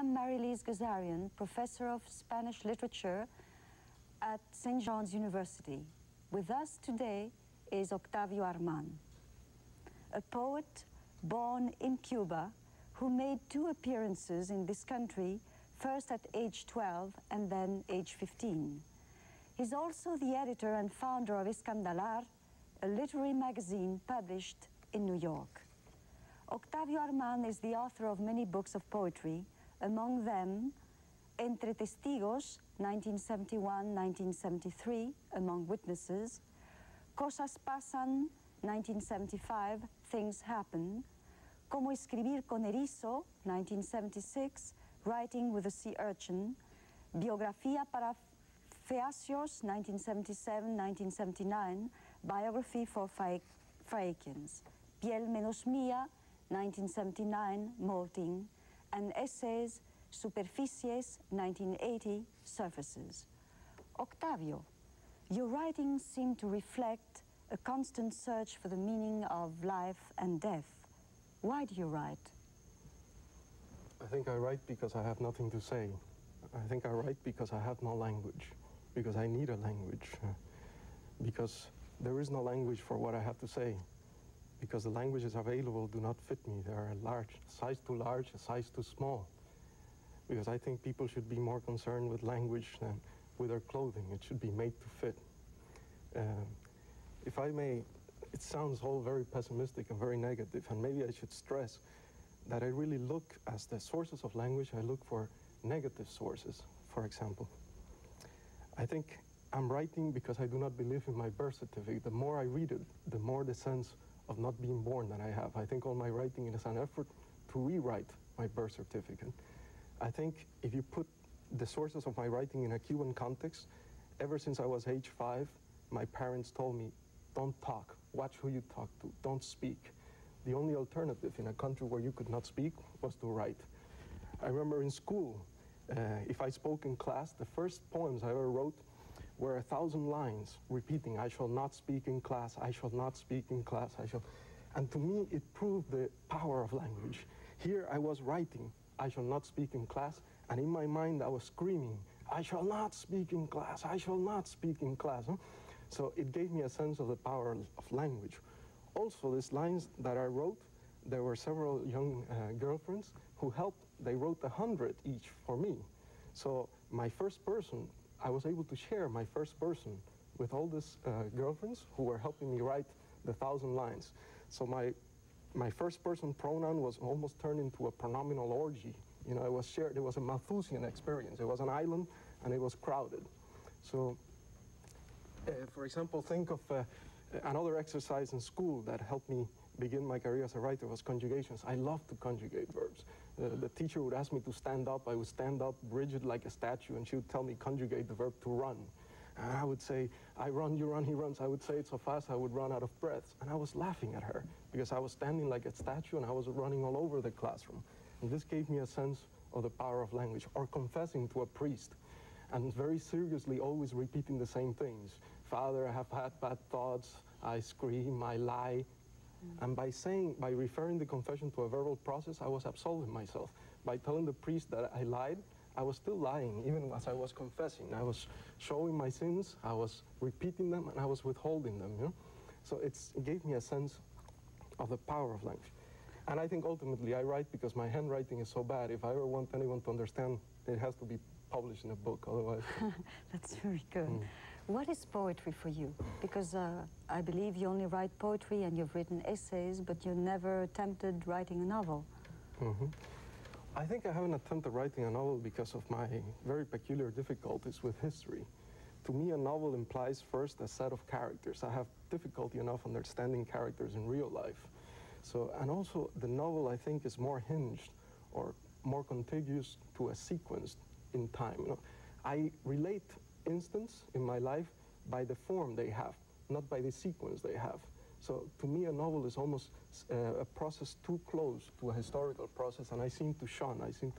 am Marie-Lise Gazarian, professor of Spanish literature at St. John's University. With us today is Octavio Armand, a poet born in Cuba who made 2 appearances in this country, first at age 12 and then age 15. He's also the editor and founder of Escandalar, a literary magazine published in New York. Octavio Armand is the author of many books of poetry, among them Entre Testigos, 1971-1973, Among Witnesses, Cosas Pasan, 1975, Things Happen, Cómo Escribir con Erizo, 1976, Writing with a Sea Urchin, Biografía para Feacios, 1977-1979, Biography for Phaeacians, Piel menos mía, 1979, Molting, and essays, Superficies, 1980, Surfaces. Octavio, your writings seem to reflect a constant search for the meaning of life and death. Why do you write? I think I write because I have nothing to say. I think I write because I have no language, because I need a language, because there is no language for what I have to say, because the languages available do not fit me. They are large, a size too large, a size too small. Because I think people should be more concerned with language than with their clothing. It should be made to fit. If I may, it sounds all very pessimistic and very negative, and maybe I should stress that I really look, as the sources of language, I look for negative sources, for example. I think I'm writing because I do not believe in my birth certificate. The more I read it, the more the sense of not being born that I have. I think all my writing is an effort to rewrite my birth certificate. I think if you put the sources of my writing in a Cuban context, ever since I was age 5, my parents told me, don't talk, watch who you talk to, don't speak. The only alternative in a country where you could not speak was to write. I remember in school, if I spoke in class, the first poems I ever wrote were 1,000 lines repeating, I shall not speak in class, I shall not speak in class, I shall... And to me, it proved the power of language. Here I was writing, I shall not speak in class, and in my mind I was screaming, I shall not speak in class, I shall not speak in class. So it gave me a sense of the power of language. Also, these lines that I wrote, there were several young girlfriends who helped. They wrote 100 each for me. So my first person, I was able to share my first person with all these girlfriends who were helping me write the 1,000 lines. So my first person pronoun was almost turned into a pronominal orgy. You know, it was shared. It was a Malthusian experience. It was an island, and it was crowded. So, for example, think of another exercise in school that helped me begin my career as a writer was conjugations. I love to conjugate verbs. The teacher would ask me to stand up. I would stand up rigid like a statue, and she would tell me conjugate the verb to run. And I would say, I run, you run, he runs. I would say it so fast I would run out of breath. And I was laughing at her because I was standing like a statue and I was running all over the classroom. And this gave me a sense of the power of language. Or confessing to a priest and very seriously always repeating the same things. Father, I have had bad thoughts. I scream, I lie. And by referring the confession to a verbal process, I was absolving myself. By telling the priest that I lied, I was still lying, even as I was confessing. I was showing my sins, I was repeating them, and I was withholding them. You know? So it gave me a sense of the power of language. And I think ultimately I write because my handwriting is so bad. If I ever want anyone to understand, it has to be published in a book, otherwise... That's very good. What is poetry for you? Because I believe you only write poetry and you've written essays, but you never attempted writing a novel. I think I haven't attempted writing a novel because of my very peculiar difficulties with history. To me, a novel implies first a set of characters. I have difficulty enough understanding characters in real life. So, and also the novel, I think, is more hinged or more contiguous to a sequence in time. You know, I relate instance in my life by the form they have, not by the sequence they have. So to me, a novel is almost a process too close to a historical process, and I seem to shun, I seem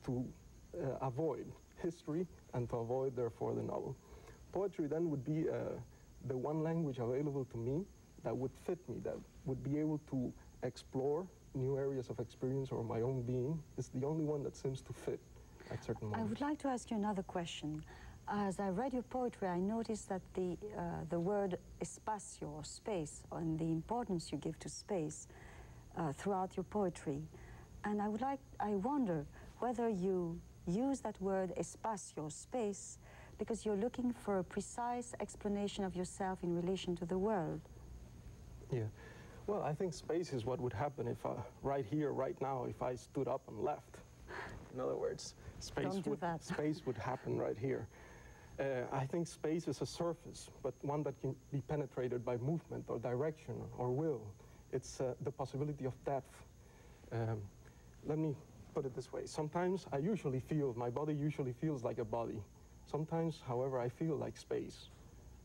to avoid history and to avoid, therefore, the novel. Poetry then would be the one language available to me that would fit me, that would be able to explore new areas of experience or my own being is the only one that seems to fit at certain moments. I would like to ask you another question. As I read your poetry, I noticed that the word espacio, or space, and the importance you give to space throughout your poetry. And I wonder whether you use that word espacio, space, because you're looking for a precise explanation of yourself in relation to the world. Yeah. Well, I think space is what would happen if right here, right now, if I stood up and left. In other words, space would happen right here. I think space is a surface, but one that can be penetrated by movement or direction or will. It's the possibility of depth. Let me put it this way. Sometimes my body usually feels like a body. Sometimes, however, I feel like space,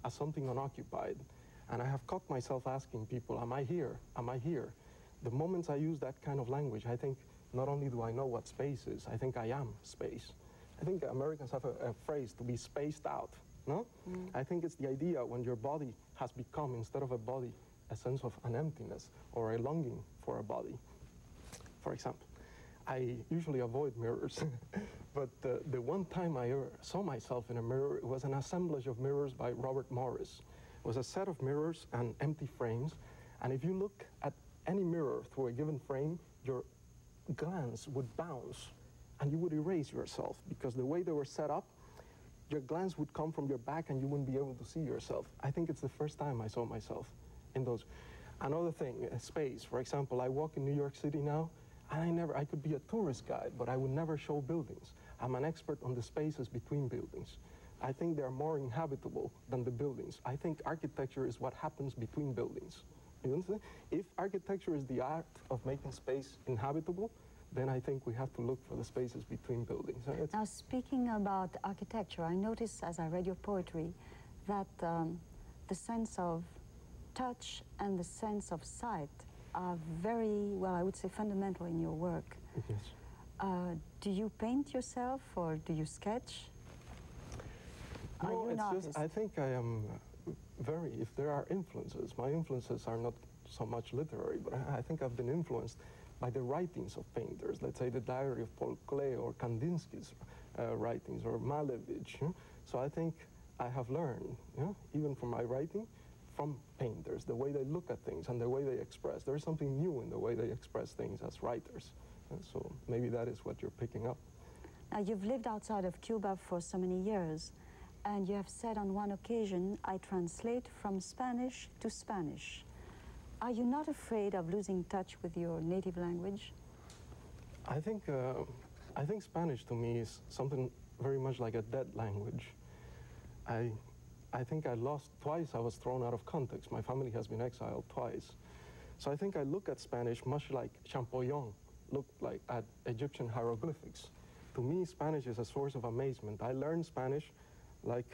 as something unoccupied. And I have caught myself asking people, am I here? Am I here? The moments I use that kind of language, I think not only do I know what space is, I think I am space. I think Americans have a phrase, to be spaced out, no? I think it's the idea when your body has become, instead of a body, a sense of an emptiness or a longing for a body. For example, I usually avoid mirrors, but the one time I ever saw myself in a mirror, it was an assemblage of mirrors by Robert Morris. It was a set of mirrors and empty frames, and if you look at any mirror through a given frame, your glance would bounce, and you would erase yourself, because the way they were set up, your glance would come from your back and you wouldn't be able to see yourself. I think it's the first time I saw myself in those. Another thing, space. For example, I walk in New York City now, and I could be a tourist guide, but I would never show buildings. I'm an expert on the spaces between buildings. I think they're more inhabitable than the buildings. I think architecture is what happens between buildings. You understand? If architecture is the art of making space inhabitable, then I think we have to look for the spaces between buildings. Now, speaking about architecture, I noticed as I read your poetry that the sense of touch and the sense of sight are very, well, I would say fundamental in your work. Yes. Do you paint yourself or do you sketch? No, it's just, I think I am if there are influences, my influences are not so much literary, but I think I've been influenced by the writings of painters, let's say the diary of Paul Klee or Kandinsky's writings, or Malevich. So I think I have learned, even from my writing, from painters, the way they look at things and the way they express. There is something new in the way they express things as writers. So maybe that is what you're picking up. Now, you've lived outside of Cuba for so many years, and you have said on one occasion, I translate from Spanish to Spanish. Are you not afraid of losing touch with your native language? I think Spanish to me is something very much like a dead language. I think I lost twice. I was thrown out of context. My family has been exiled twice. So I think I look at Spanish much like Champollion looked like at Egyptian hieroglyphics. To me, Spanish is a source of amazement. I learned Spanish like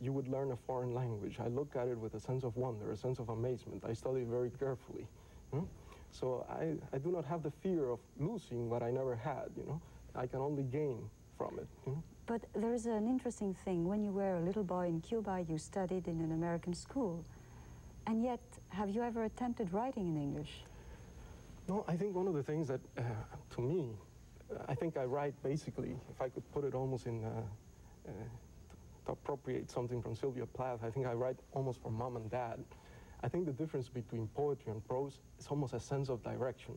you would learn a foreign language. I look at it with a sense of wonder, a sense of amazement. I study it very carefully. So I do not have the fear of losing what I never had. I can only gain from it. But there is an interesting thing. When you were a little boy in Cuba, you studied in an American school. And yet, have you ever attempted writing in English? No, I think one of the things that, to me, I think I write basically, if I could put it almost in, to appropriate something from Sylvia Plath, I think I write almost for mom and dad. I think the difference between poetry and prose is almost a sense of direction.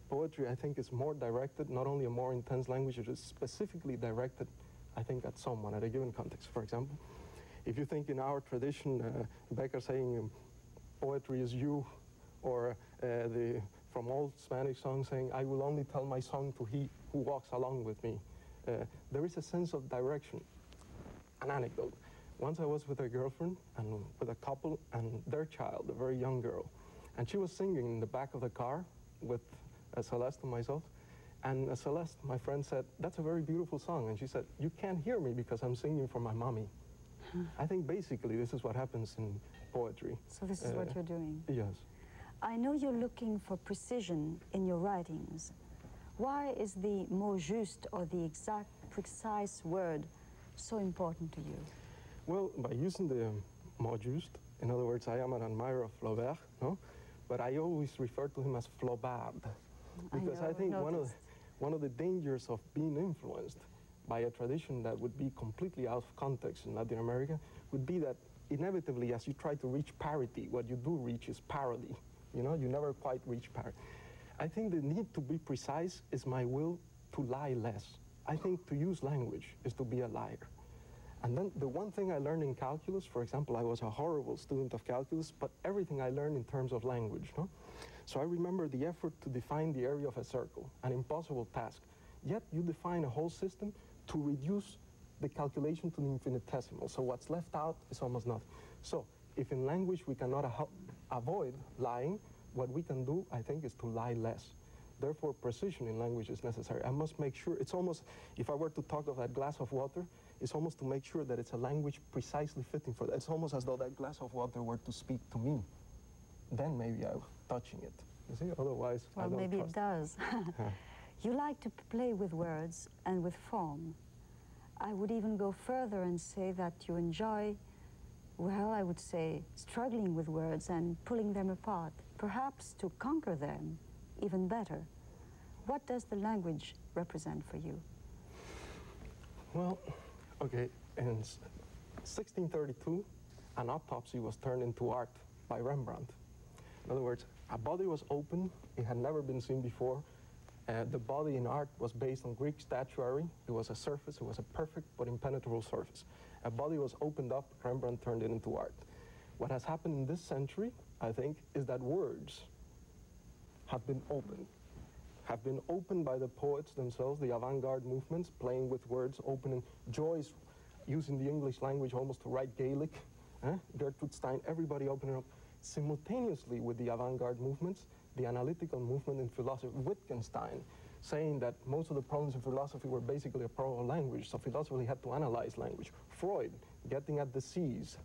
Poetry, I think, is more directed, not only a more intense language, it is specifically directed, I think, at someone, at a given context. For example, if you think in our tradition, Becker saying poetry is you, or from old Spanish songs saying, I will only tell my song to he who walks along with me. There is a sense of direction. An anecdote. Once I was with a girlfriend and with a couple and their child, a very young girl, and she was singing in the back of the car with Celeste and myself, and Celeste, my friend, said, that's a very beautiful song, and she said, you can't hear me because I'm singing for my mommy. I think basically this is what happens in poetry. So this is what you're doing? Yes. I know you're looking for precision in your writings. Why is the mot juste, or the exact, precise word, so important to you? Well, by using the mot juste, in other words, I am an admirer of Flaubert, no? But I always refer to him as Flaubard. Because I think one of the dangers of being influenced by a tradition that would be completely out of context in Latin America would be that inevitably, as you try to reach parity, what you do reach is parody. You know, you never quite reach parity. I think the need to be precise is my will to lie less. I think to use language is to be a liar. And then the one thing I learned in calculus, for example, I was a horrible student of calculus, but everything I learned in terms of language. No? So I remember the effort to define the area of a circle, an impossible task. Yet you define a whole system to reduce the calculation to the infinitesimal. So what's left out is almost nothing. So if in language we cannot avoid lying, what we can do, I think, is to lie less. Therefore, precision in language is necessary. I must make sure, it's almost, if I were to talk of that glass of water, it's almost to make sure that it's a language precisely fitting for that. It's almost as though that glass of water were to speak to me. Then maybe I'm touching it. You see, otherwise well, I don't maybe trust. It does. You like to play with words and with form. I would even go further and say that you enjoy, well, I would say, struggling with words and pulling them apart, perhaps to conquer them even better. What does the language represent for you? Well, okay, in 1632, an autopsy was turned into art by Rembrandt. In other words, a body was opened, it had never been seen before. The body in art was based on Greek statuary. It was a surface, it was a perfect but impenetrable surface. A body was opened up, Rembrandt turned it into art. What has happened in this century, I think, is that words have been opened by the poets themselves, the avant-garde movements, playing with words, opening Joyce, using the English language almost to write Gaelic, Gertrude Stein, everybody opening up. Simultaneously with the avant-garde movements, the analytical movement in philosophy, Wittgenstein, saying that most of the problems in philosophy were basically a problem of language, so philosophy had to analyze language. Freud, getting at disease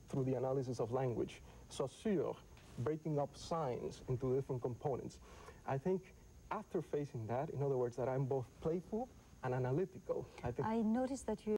through the analysis of language. Saussure, breaking up signs into different components. I think after facing that, in other words, that I'm both playful and analytical, I noticed that you